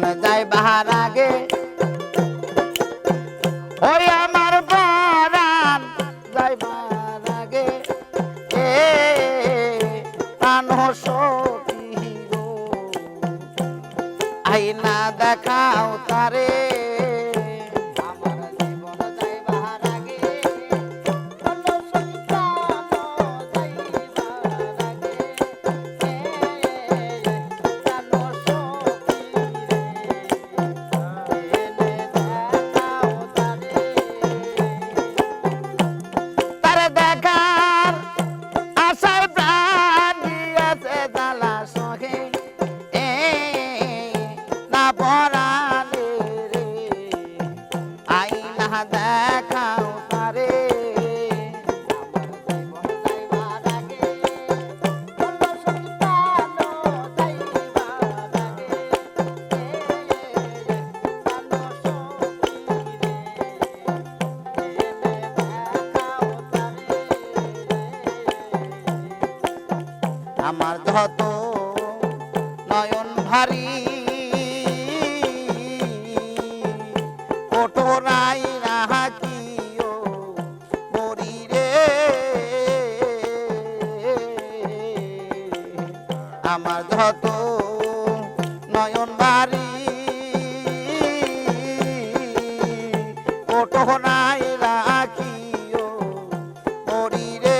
জীবন যাইবার আগে ওই আমার পরাণ যাইবার আগে প্রাণ সখী গো আইনা দেখাও তারে আমার যত নয়ন ভারী কঠোরাই রাখিও মরি রে আমার যত নয়ন ভারী কঠোরাই রাখিও মরি রে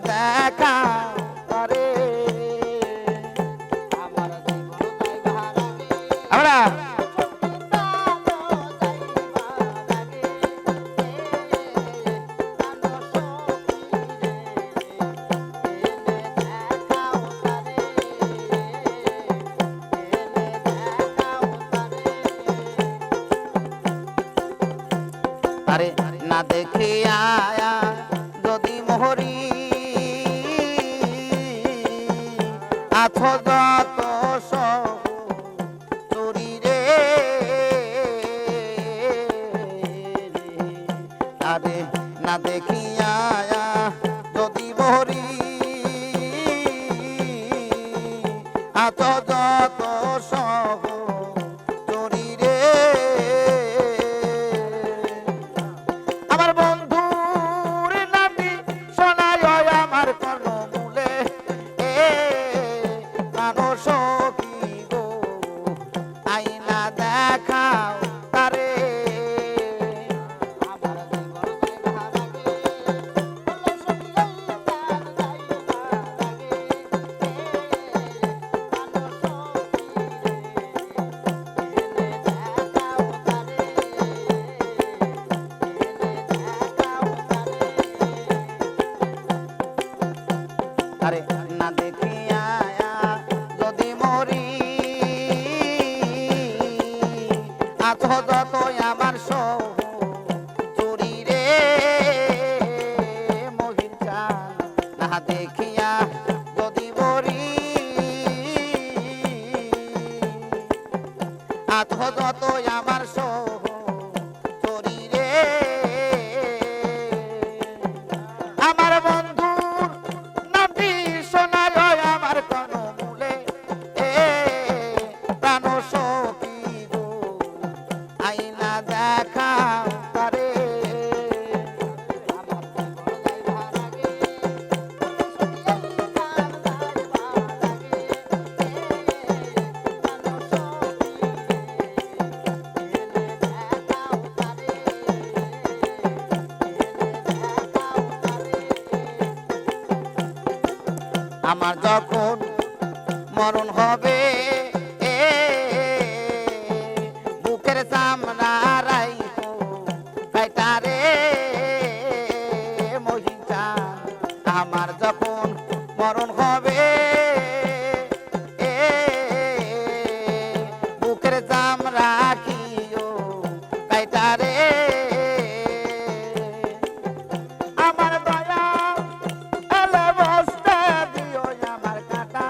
দেখা করে আমার আমরা আরে না দেখিয়া যদি মোহরি আছো যত চুরি রে আরে না দেখিয়া যদি মোহরি আছো যত চুরি রে আমার বন্ধুর নামি শোনায় আমার কর্ণমূলে সখী গো আইনা দেখাও তারে আরে না দেখিয়া যদি মরি আছো যত আমার চুরি রে মহিন চান না দেখিয়া যদি মরি আছো যত আমার চুরি রে আমার বন্ধুর নামটি শোনায় আমার কর্ণমূলে প্রাণ সখী গো আইনা দেখাও তারে আমার যখন মরণ হবে বুকের চামড়া রাইখো কাইটারে মহিন চান আমার যখন মরণ হবে বুকের চামড়া রাখিও কাইটারে আমার দয়া এলে বসতে দিও আমার কাটা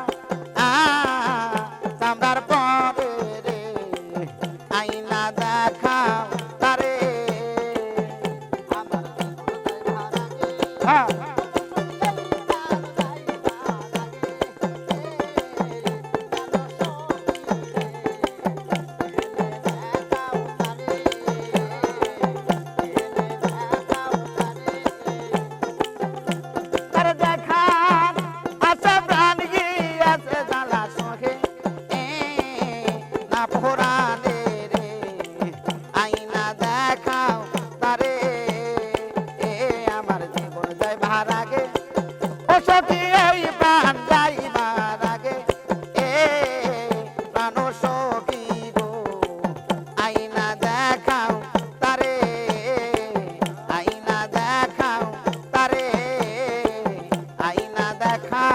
হ্যাঁ তার দেখা আছে প্রাণ গিয়াছে জ্বালা সহে না ফোরানে রে আইনা দেখাও তারে আমার জীবন যায় ভারাগে ও সখী এই প্রাণ যাইবার আগে প্রাণ সখী গো আইনা দেখাও তারে আইনা দেখাও তারে আইনা দেখা